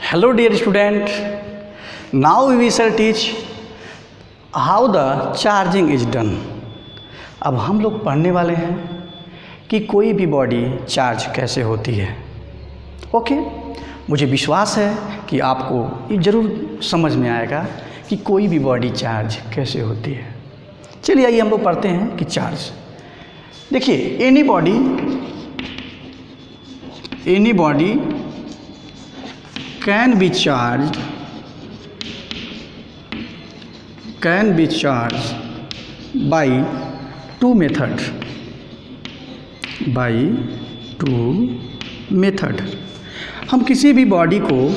Hello dear student, now we shall teach how the charging is done. अब हम लोग पढ़ने वाले हैं कि कोई भी बॉडी चार्ज कैसे होती है। ओके, मुझे विश्वास है कि आपको ये ज़रूर समझ में आएगा कि कोई भी बॉडी चार्ज कैसे होती है। चलिए आइए हम लोग पढ़ते हैं कि चार्ज। देखिए, any body can be charged by two method। हम किसी भी बॉडी को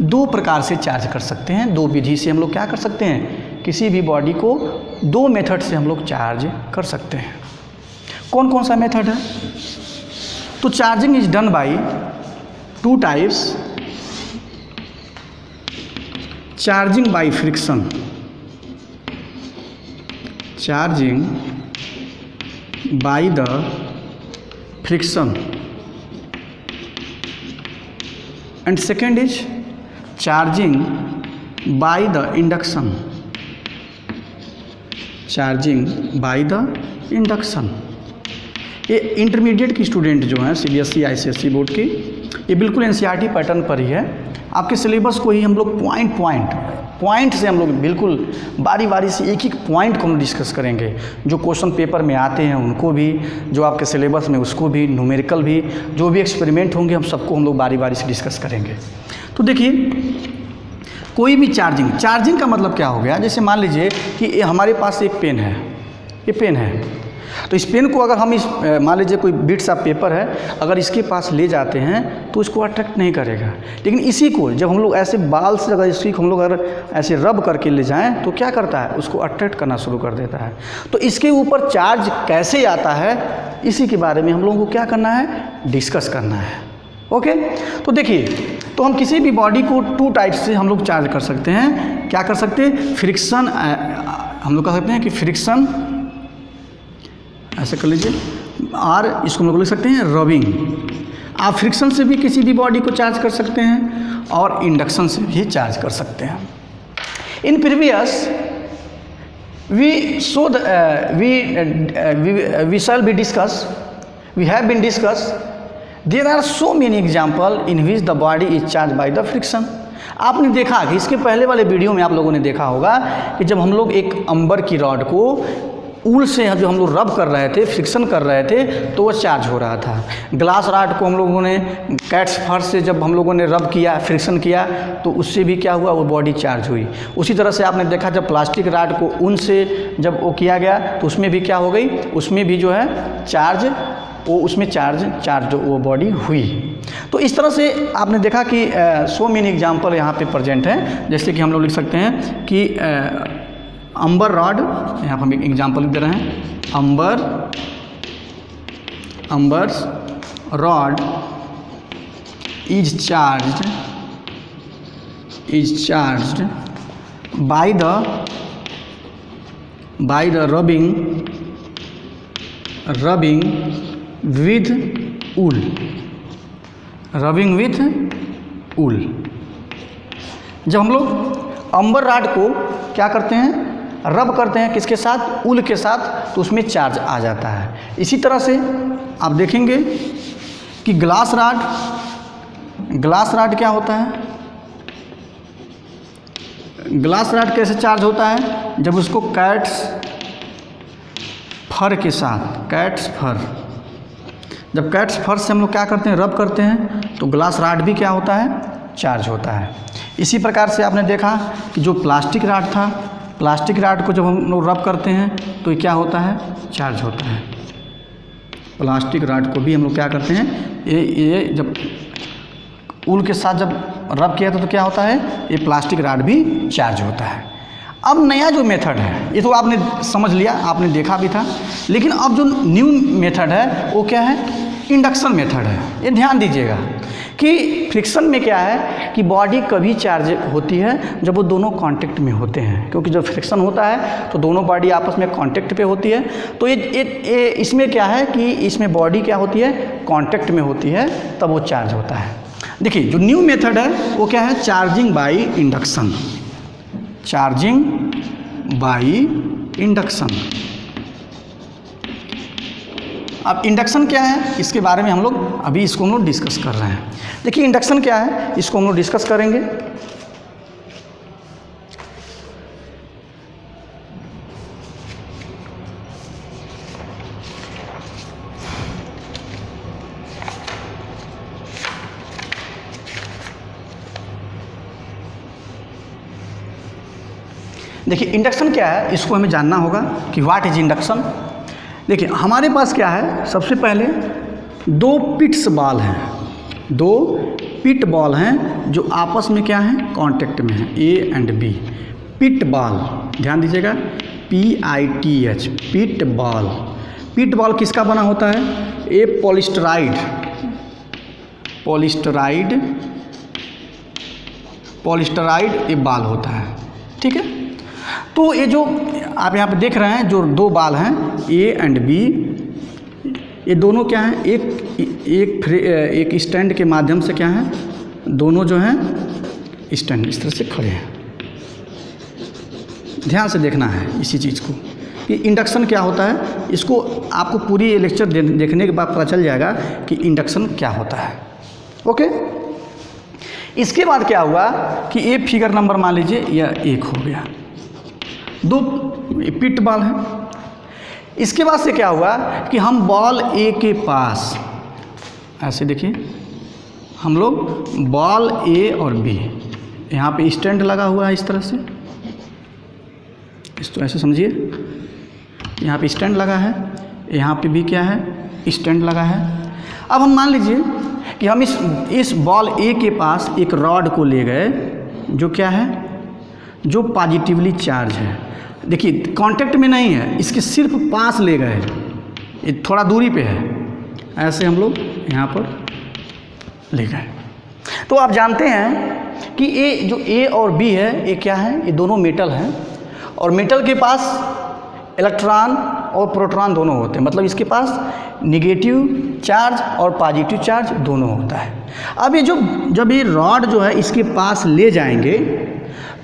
दो प्रकार से चार्ज कर सकते हैं। दो विधि से हम लोग क्या कर सकते हैं, किसी भी बॉडी को दो मेथड से हम लोग चार्ज कर सकते हैं। कौन कौन सा मेथड है? तो charging is done by two types. Charging by friction, charging by the friction, and second is charging by the induction, charging by the induction. ये इंटरमीडिएट की स्टूडेंट जो हैं CBSE ICSE बोर्ड की, ये बिल्कुल NCERT पैटर्न पर ही है। आपके सिलेबस को ही हम लोग पॉइंट से हम लोग बिल्कुल बारी बारी से एक पॉइंट को हम डिस्कस करेंगे। जो क्वेश्चन पेपर में आते हैं उनको भी, जो आपके सिलेबस में उसको भी, न्यूमेरिकल भी, जो भी एक्सपेरिमेंट होंगे हम सबको हम लोग बारी बारी से डिस्कस करेंगे। तो देखिए, कोई भी चार्जिंग का मतलब क्या हो गया। जैसे मान लीजिए कि हमारे पास एक पेन है, ये पेन है, तो इस पेन को अगर हम मान लीजिए कोई बिट्स ऑफ पेपर है, अगर इसके पास ले जाते हैं तो इसको अट्रैक्ट नहीं करेगा। लेकिन इसी को जब हम लोग ऐसे बाल से अगर इसी को हम लोग अगर ऐसे रब करके ले जाएं तो क्या करता है, उसको अट्रैक्ट करना शुरू कर देता है। तो इसके ऊपर चार्ज कैसे आता है, इसी के बारे में हम लोगों को क्या करना है, डिस्कस करना है। ओके, तो देखिए, तो हम किसी भी बॉडी को टू टाइप से हम लोग चार्ज कर सकते हैं। क्या कर सकते हैं, फ्रिक्शन, हम लोग कह सकते हैं कि फ्रिक्शन, ऐसे कर लीजिए, और इसको हम लोग लिख सकते हैं रबिंग। आप फ्रिक्शन से भी किसी भी बॉडी को चार्ज कर सकते हैं और इंडक्शन से भी चार्ज कर सकते हैं। In previous we have been discuss there are so many example in which the body is charge by the friction. आपने देखा कि इसके पहले वाले वीडियो में आप लोगों ने देखा होगा कि जब हम लोग एक अंबर की रॉड को ऊल से जो हम लोग रब कर रहे थे, फ्रिक्शन कर रहे थे, तो वो चार्ज हो रहा था। ग्लास रॉड को हम लोगों ने कैट्स फर से जब हम लोगों ने रब किया, फ्रिक्शन किया, तो उससे भी क्या हुआ, वो बॉडी चार्ज हुई। उसी तरह से आपने देखा जब प्लास्टिक रॉड को ऊन से जब वो किया गया तो उसमें भी क्या हो गई, उसमें भी जो है चार्ज, वो उसमें चार्ज वो बॉडी हुई। तो इस तरह से आपने देखा कि सो मेनी एग्जाम्पल यहाँ पे प्रेजेंट हैं। जैसे कि हम लोग लिख सकते हैं कि अंबर रॉड, यहाँ पर हम एक एग्जाम्पल दे रहे हैं, amber rod is charged by the rubbing with wool। जब हम लोग अंबर रॉड को क्या करते हैं, रब करते हैं, किसके साथ, ऊल के साथ, तो उसमें चार्ज आ जाता है। इसी तरह से आप देखेंगे कि ग्लास रॉड क्या होता है, ग्लास रॉड कैसे चार्ज होता है, जब उसको कैट्स फर के साथ, जब कैट्स फर से हम लोग क्या करते हैं, रब करते हैं, तो ग्लास रॉड भी क्या होता है, चार्ज होता है। इसी प्रकार से आपने देखा कि जो प्लास्टिक रॉड था, प्लास्टिक रॉड को जब हम लोग रब करते हैं तो ये क्या होता है, चार्ज होता है। प्लास्टिक रॉड को भी हम लोग क्या करते हैं, ये जब ऊल के साथ जब रब किया था तो क्या होता है, ये प्लास्टिक रॉड भी चार्ज होता है। अब नया जो मेथड है, ये तो आपने समझ लिया, आपने देखा भी था, लेकिन अब जो न्यू मेथड है वो क्या है, इंडक्शन मेथड है। ये ध्यान दीजिएगा कि फ्रिक्शन में क्या है कि बॉडी कभी चार्ज होती है जब वो दोनों कांटेक्ट में होते हैं, क्योंकि जब फ्रिक्शन होता है तो दोनों बॉडी आपस में कांटेक्ट पे होती है। तो ये इसमें क्या है कि इसमें बॉडी क्या होती है, कांटेक्ट में होती है, तब वो चार्ज होता है। देखिए जो न्यू मेथड है वो क्या है, charging by induction. Charging by induction. अब इंडक्शन क्या है, इसके बारे में हम लोग अभी इसको हम लोग डिस्कस कर रहे हैं। देखिए इंडक्शन क्या है, इसको हम लोग डिस्कस करेंगे। देखिए इंडक्शन क्या है, इसको हमें जानना होगा कि व्हाट इज इंडक्शन। देखिए हमारे पास क्या है, सबसे पहले दो पिट्स बॉल हैं, दो पिट बॉल हैं जो आपस में क्या हैं, कांटेक्ट में हैं, A and B. Pith ball, ध्यान दीजिएगा, PITH, pith ball. Pith ball किसका बना होता है, ए पॉलिस्टराइड, पॉलिस्टराइड ये बाल होता है, ठीक है। तो ये जो आप यहाँ पे देख रहे हैं, जो दो बाल हैं ए एंड बी, ये दोनों क्या हैं, एक स्टैंड के माध्यम से क्या है, दोनों जो हैं स्टैंड इस तरह से खड़े हैं। ध्यान से देखना है इसी चीज़ को कि इंडक्शन क्या होता है। इसको आपको पूरी लेक्चर देखने के बाद पता चल जाएगा कि इंडक्शन क्या होता है। ओके, इसके बाद क्या हुआ कि ये फिगर नंबर मान लीजिए यह 1 हो गया, दो पिट बॉल है। इसके बाद से क्या हुआ कि हम बॉल ए के पास ऐसे देखिए, हम लोग बॉल ए और बी, यहाँ पे स्टैंड लगा हुआ है इस तरह से, इसको ऐसे समझिए, यहाँ पे स्टैंड लगा है, यहाँ पे भी क्या है, स्टैंड लगा है। अब हम मान लीजिए कि हम इस बॉल ए के पास एक रॉड को ले गए जो क्या है, जो पॉजिटिवली चार्ज है। देखिए कांटेक्ट में नहीं है, इसके सिर्फ पास ले गए, ये थोड़ा दूरी पे है, ऐसे हम लोग यहाँ पर ले गए। तो आप जानते हैं कि ये जो ए और बी है, ये क्या है, ये दोनों मेटल हैं, और मेटल के पास इलेक्ट्रॉन और प्रोटॉन दोनों होते हैं, मतलब इसके पास निगेटिव चार्ज और पॉजिटिव चार्ज दोनों होता है। अब ये जब ये रॉड जो है इसके पास ले जाएंगे,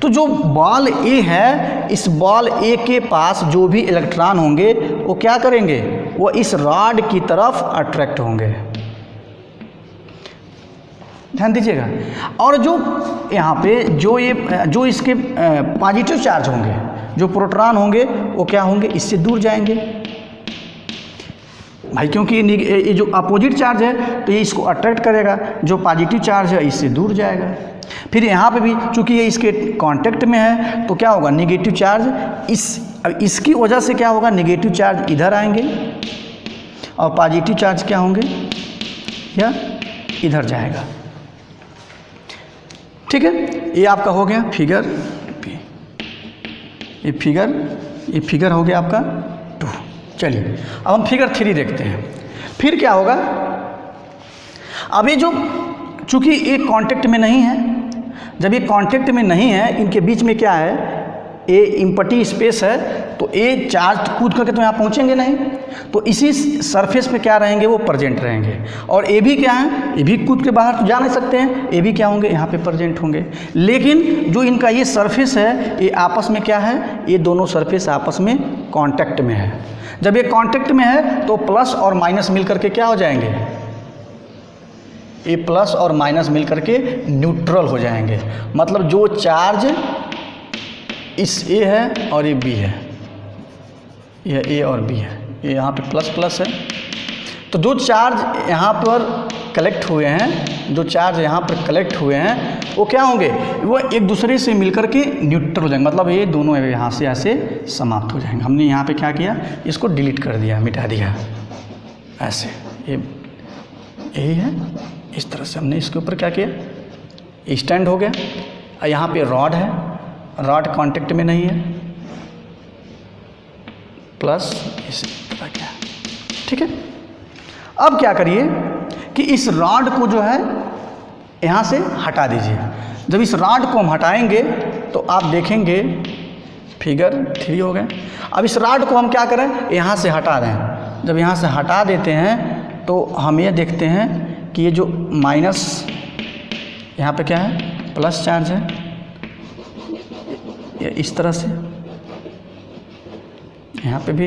तो जो बॉल ए है, इस बॉल ए के पास जो भी इलेक्ट्रॉन होंगे वो क्या करेंगे, वो इस रॉड की तरफ अट्रैक्ट होंगे। ध्यान दीजिएगा। और जो यहाँ पे जो इसके पॉजिटिव चार्ज होंगे, जो प्रोटॉन होंगे, वो क्या होंगे, इससे दूर जाएंगे भाई, क्योंकि ये जो अपोजिट चार्ज है तो ये इसको अट्रैक्ट करेगा, जो पॉजिटिव चार्ज है इससे दूर जाएगा। फिर यहाँ पे भी चूंकि ये इसके कांटेक्ट में है तो क्या होगा, निगेटिव चार्ज इसकी वजह से क्या होगा, निगेटिव चार्ज इधर आएंगे और पॉजिटिव चार्ज क्या होंगे, या इधर जाएगा। ठीक है, ये आपका हो गया फिगर, ये फिगर हो गया आपका 2। चलिए अब हम फिगर 3 देखते हैं। फिर क्या होगा, अब ये जो चूंकि ये कांटेक्ट में नहीं है, जब ये कांटेक्ट में नहीं है, इनके बीच में क्या है, ये इम्पटी स्पेस है, तो ये चार्ज कूद करके तो यहाँ पहुँचेंगे नहीं, तो इसी सरफेस पे क्या रहेंगे, वो प्रेजेंट रहेंगे। और ये भी क्या है, ये भी कूद के बाहर तो जा नहीं सकते हैं, ये भी क्या होंगे, यहाँ पे प्रेजेंट होंगे। लेकिन जो इनका ये सरफेस है, ये आपस में क्या है, ये दोनों सरफेस आपस में कांटेक्ट में है। जब ये कांटेक्ट में है तो प्लस और माइनस मिल करके क्या हो जाएंगे, ये प्लस और माइनस मिल करके न्यूट्रल हो जाएंगे। मतलब जो चार्ज इस ए है और ये बी है, यह ए और बी है, ये यहाँ पे प्लस प्लस है, तो जो चार्ज यहाँ पर कलेक्ट हुए हैं, वो क्या होंगे, वो एक दूसरे से मिलकर के न्यूट्रल हो जाएंगे। मतलब ये दोनों यहाँ से ऐसे समाप्त हो जाएंगे। हमने यहाँ पे क्या किया, इसको डिलीट कर दिया, मिटा दिया, ऐसे ये यही है। इस तरह से हमने इसके ऊपर क्या किया, स्टैंड हो गया। और यहाँ पे रॉड है, रॉड कांटेक्ट में नहीं है, प्लस इस तरह क्या, ठीक है। अब क्या करिए कि इस रॉड को जो है यहाँ से हटा दीजिए। जब इस रॉड को हम हटाएंगे तो आप देखेंगे फिगर 3 हो गए। अब इस रॉड को हम क्या करें, यहाँ से हटा दें। जब यहाँ से हटा देते हैं तो हम ये देखते हैं कि ये जो माइनस यहाँ पे क्या है, प्लस चार्ज है, ये इस तरह से, यहाँ पे भी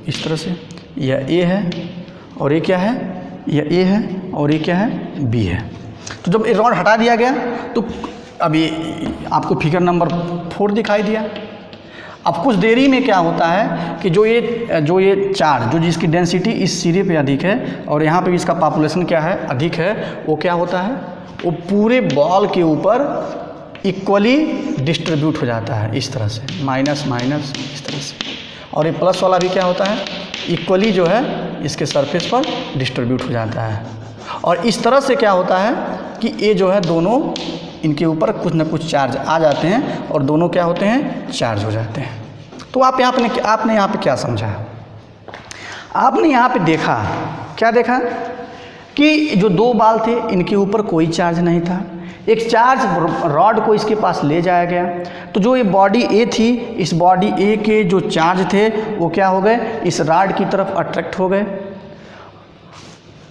इस तरह से, यह ए है और ये क्या है, यह ए है और ये क्या है, बी है। तो जब ये रॉड हटा दिया गया तो अब ये आपको फिगर नंबर 4 दिखाई दिया। अब कुछ देरी में क्या होता है कि जो ये चार्ज जो जिसकी डेंसिटी इस सिरे पे अधिक है और यहाँ पे भी इसका पॉपुलेशन क्या है, अधिक है, वो क्या होता है, वो पूरे बॉल के ऊपर इक्वली डिस्ट्रीब्यूट हो जाता है इस तरह से, माइनस माइनस इस तरह से। और ये प्लस वाला भी क्या होता है, इक्वली जो है इसके सरफेस पर डिस्ट्रीब्यूट हो जाता है। और इस तरह से क्या होता है कि ये जो है दोनों इनके ऊपर कुछ ना कुछ चार्ज आ जाते हैं और दोनों क्या होते हैं, चार्ज हो जाते हैं। तो आपने यहाँ पे क्या समझा, आपने यहाँ पे देखा, क्या देखा कि जो 2 बाल थे इनके ऊपर कोई चार्ज नहीं था। एक चार्ज रॉड को इसके पास ले जाया गया, तो जो ये बॉडी ए थी, इस बॉडी ए के जो चार्ज थे वो क्या हो गए, इस रॉड की तरफ अट्रैक्ट हो गए।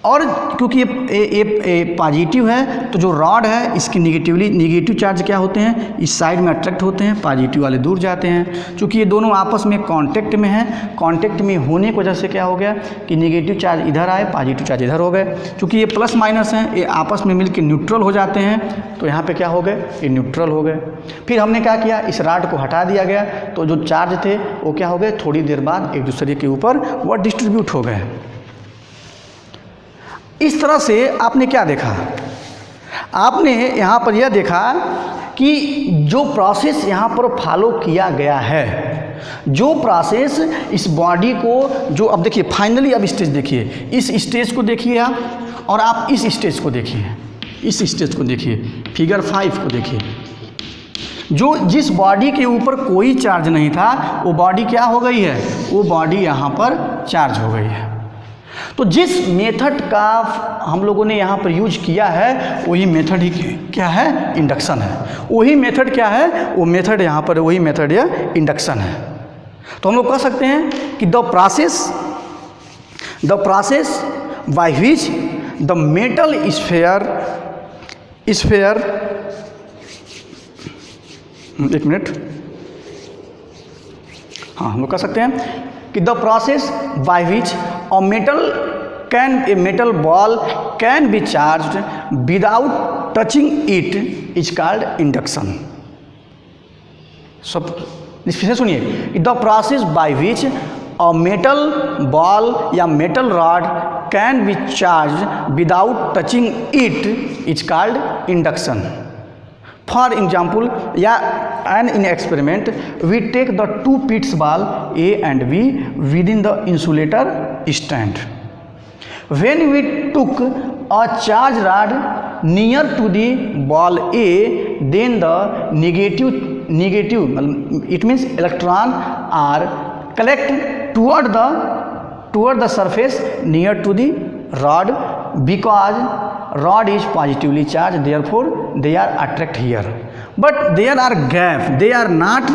और क्योंकि ये पॉजिटिव है तो जो रॉड है इसकी निगेटिव चार्ज क्या होते हैं, इस साइड में अट्रैक्ट होते हैं, पॉजिटिव वाले दूर जाते हैं। क्योंकि ये दोनों आपस में कांटेक्ट में हैं, कांटेक्ट में होने की वजह से क्या हो गया कि निगेटिव चार्ज इधर आए, पॉजिटिव चार्ज इधर हो गए। क्योंकि ये प्लस माइनस हैं, ये आपस में मिलकर न्यूट्रल हो जाते हैं, तो यहाँ पर क्या हो गए, ये न्यूट्रल हो गए। फिर हमने क्या किया, इस रॉड को हटा दिया गया, तो जो चार्ज थे वो क्या हो गए, थोड़ी देर बाद एक दूसरे के ऊपर वो डिस्ट्रीब्यूट हो गए। इस तरह से आपने क्या देखा, आपने यहाँ पर यह देखा कि जो प्रोसेस यहाँ पर फॉलो किया गया है, जो प्रोसेस इस बॉडी को, जो अब देखिए फाइनली अब स्टेज देखिए, इस स्टेज को देखिए आप, और आप इस स्टेज को देखिए, इस स्टेज को देखिए, फिगर 5 को देखिए। जो जिस बॉडी के ऊपर कोई चार्ज नहीं था वो बॉडी क्या हो गई है, वो बॉडी यहाँ पर चार्ज हो गई है। तो जिस मेथड का हम लोगों ने यहाँ पर यूज किया है वही मेथड ही क्या है, इंडक्शन है। वही मेथड क्या है, वो मेथड यहाँ पर वही मेथड या इंडक्शन है। तो हम लोग कह सकते हैं कि the process by which the metal sphere एक मिनट, हाँ हम लोग कह सकते हैं कि the process by which a metal ball can be charged without touching it is called induction. सब फिर सुनिए, the process by which a metal ball या metal rod can be charged without touching it is called induction. For example, in experiment, we take the 2 pits ball A and B within the insulator stand. When we took a charge rod near to the ball A, then the negative, it means electron are collect toward the surface near to the rod, because rod is positively charged, therefore they are attract here. But there are gap, they are not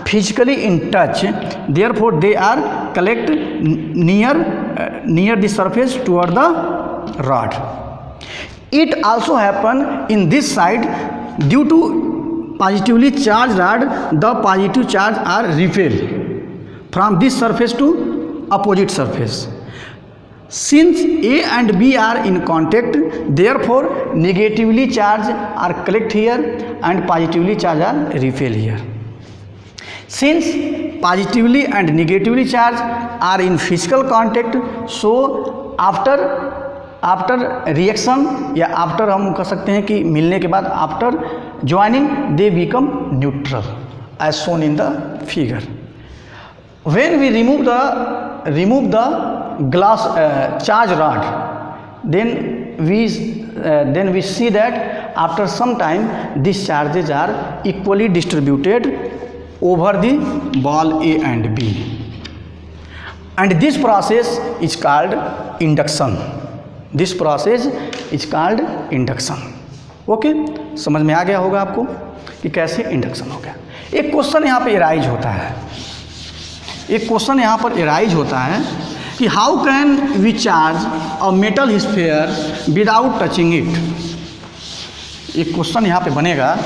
physically in touch, therefore they are collect near the surface toward the rod. It also happen in this side, due to positively charged rod, the positive charge are repel from this surface to opposite surface. Since A and B are in contact, therefore negatively charged are collect here and positively charged are repel here. Since positively and negatively charged are in physical contact, so after reaction या after हम कह सकते हैं कि मिलने के बाद after joining they become neutral as shown in the figure. When we remove the glass charge rod, then we see that after some time these charges are equally distributed over the ball A and B, and this process is called induction. This process is called induction. Okay, समझ में आ गया होगा आपको कि कैसे induction हो गया। एक क्वेश्चन यहाँ पे एराइज होता है, एक क्वेश्चन यहाँ पर एराइज होता है कि how can we charge a metal sphere without touching it. एक क्वेश्चन यहाँ पे बनेगा,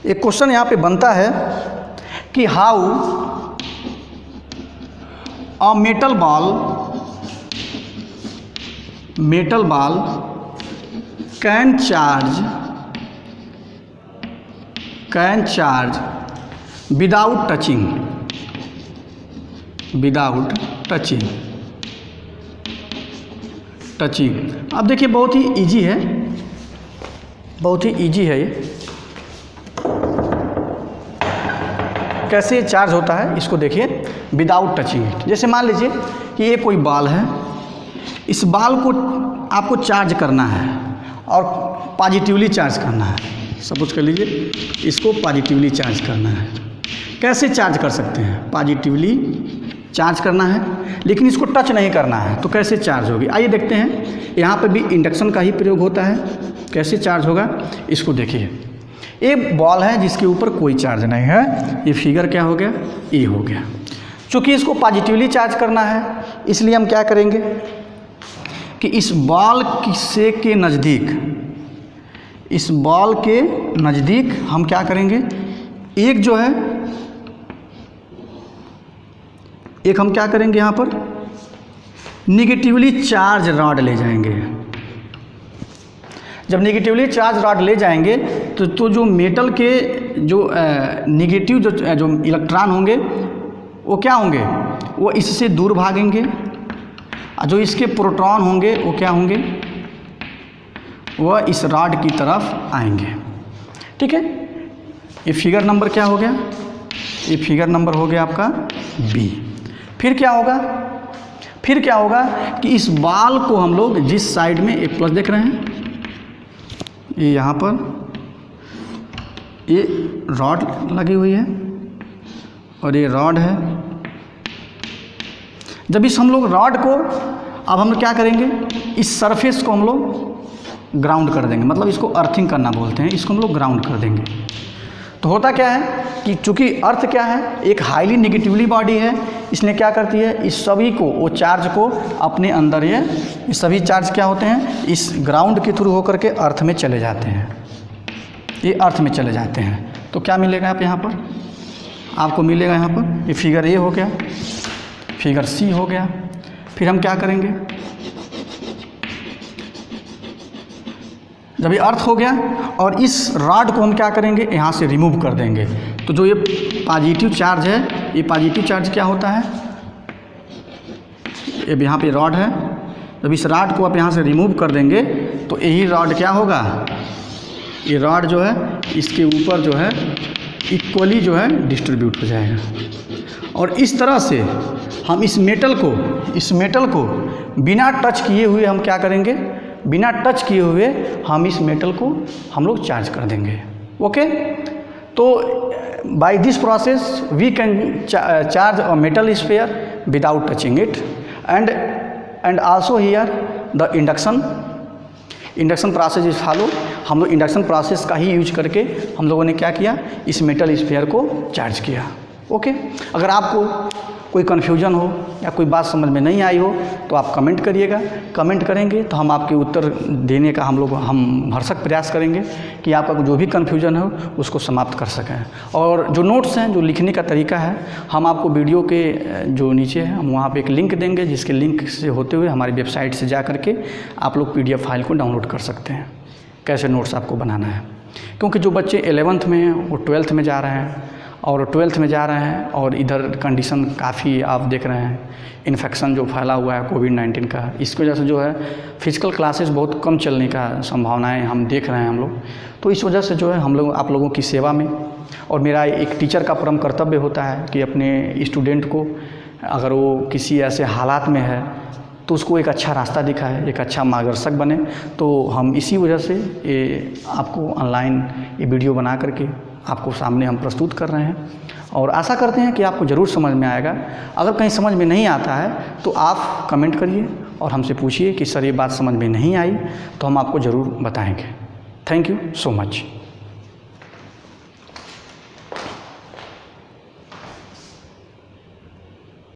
एक क्वेश्चन यहाँ पे बनता है कि how a metal ball can charge without touching. अब देखिए बहुत ही इजी है, बहुत ही इजी है ये। कैसे चार्ज होता है इसको देखिए, विदाउट टचिंग इट। जैसे मान लीजिए कि ये कोई बॉल है, इस बॉल को आपको चार्ज करना है और पॉजिटिवली चार्ज करना है। सपोज कर लीजिए इसको पॉजिटिवली चार्ज करना है। कैसे चार्ज कर सकते हैं? पॉजिटिवली चार्ज करना है, लेकिन इसको टच नहीं करना है, तो कैसे चार्ज होगी? आइए देखते हैं। यहाँ पर भी इंडक्शन का ही प्रयोग होता है। कैसे चार्ज होगा इसको देखिए। एक बॉल है जिसके ऊपर कोई चार्ज नहीं है, ये फिगर क्या हो गया? ए हो गया। चूँकि इसको पॉजिटिवली चार्ज करना है, इसलिए हम क्या करेंगे कि इस बॉल के नज़दीक हम क्या करेंगे, एक जो है, एक हम क्या करेंगे यहाँ पर निगेटिवली चार्ज रॉड ले जाएंगे। जब निगेटिवली चार्ज रॉड ले जाएंगे तो जो मेटल के जो निगेटिव जो इलेक्ट्रॉन होंगे वो क्या होंगे, वो इससे दूर भागेंगे, और जो इसके प्रोटॉन होंगे वो क्या होंगे, वह इस रॉड की तरफ आएंगे। ठीक है, ये फिगर नंबर क्या हो गया? ये फिगर नंबर हो गया आपका बी। फिर क्या होगा कि इस बॉल को हम लोग जिस साइड में एक प्लस देख रहे हैं, ये यहाँ पर ये रॉड लगी हुई है और ये रॉड है। जब इस हम लोग रॉड को, अब हम लोग क्या करेंगे, इस सरफेस को हम लोग ग्राउंड कर देंगे, मतलब इसको अर्थिंग करना बोलते हैं, इसको हम लोग ग्राउंड कर देंगे। तो होता क्या है कि चूँकि अर्थ क्या है, एक हाईली निगेटिवली बॉडी है, इसलिए क्या करती है, इस सभी को, वो चार्ज को अपने अंदर, ये सभी चार्ज क्या होते हैं, इस ग्राउंड के थ्रू होकर के अर्थ में चले जाते हैं, ये अर्थ में चले जाते हैं। तो क्या मिलेगा आप यहाँ पर, आपको मिलेगा यहाँ पर, ये फिगर ए हो गया, फिगर सी हो गया। फिर हम क्या करेंगे, जब ये अर्थ हो गया और इस रॉड को हम क्या करेंगे, यहाँ से रिमूव कर देंगे। तो जो ये पॉजिटिव चार्ज है, ये पॉजिटिव चार्ज क्या होता है, ये यहाँ पे रॉड है, जब इस रॉड को आप यहाँ से रिमूव कर देंगे तो यही रॉड क्या होगा, ये रॉड जो है इसके ऊपर जो है इक्वली जो है डिस्ट्रीब्यूट हो जाएगा। और इस तरह से हम इस मेटल को बिना टच किए हुए हम क्या करेंगे, बिना टच किए हुए हम इस मेटल को हम लोग चार्ज कर देंगे। ओके, तो by this process we can charge a metal sphere without touching it. And also here the induction process is follow. हम लोग इंडक्शन प्रोसेस का ही यूज करके हम लोगों ने क्या किया, इस मेटल स्फीयर को चार्ज किया। ओके, अगर आपको कोई कन्फ्यूजन हो या कोई बात समझ में नहीं आई हो तो आप कमेंट करिएगा। कमेंट करेंगे तो हम आपके उत्तर देने का हम भरसक प्रयास करेंगे कि आपका जो भी कन्फ्यूजन हो उसको समाप्त कर सकें। और जो नोट्स हैं, जो लिखने का तरीका है, हम आपको वीडियो के जो नीचे है हम वहाँ पे एक लिंक देंगे, जिसके लिंक से होते हुए हमारी वेबसाइट से जा करके आप लोग PDF फाइल को डाउनलोड कर सकते हैं, कैसे नोट्स आपको बनाना है। क्योंकि जो बच्चे 11th में हैं वो 12th में जा रहे हैं और 12th में जा रहे हैं, और इधर कंडीशन काफ़ी आप देख रहे हैं, इन्फेक्शन जो फैला हुआ है कोविड-19 का, इसकी वजह से जो है फिजिकल क्लासेस बहुत कम चलने का संभावनाएं हम देख रहे हैं हम लोग। तो इस वजह से जो है हम लोग आप लोगों की सेवा में, और मेरा एक टीचर का परम कर्तव्य होता है कि अपने स्टूडेंट को अगर वो किसी ऐसे हालात में है तो उसको एक अच्छा रास्ता दिखाए, एक अच्छा मार्गदर्शक बने। तो हम इसी वजह से ये आपको ऑनलाइन ये वीडियो बना करके आपको सामने हम प्रस्तुत कर रहे हैं। और आशा करते हैं कि आपको ज़रूर समझ में आएगा। अगर कहीं समझ में नहीं आता है तो आप कमेंट करिए और हमसे पूछिए कि सर ये बात समझ में नहीं आई, तो हम आपको ज़रूर बताएंगे। Thank you so much.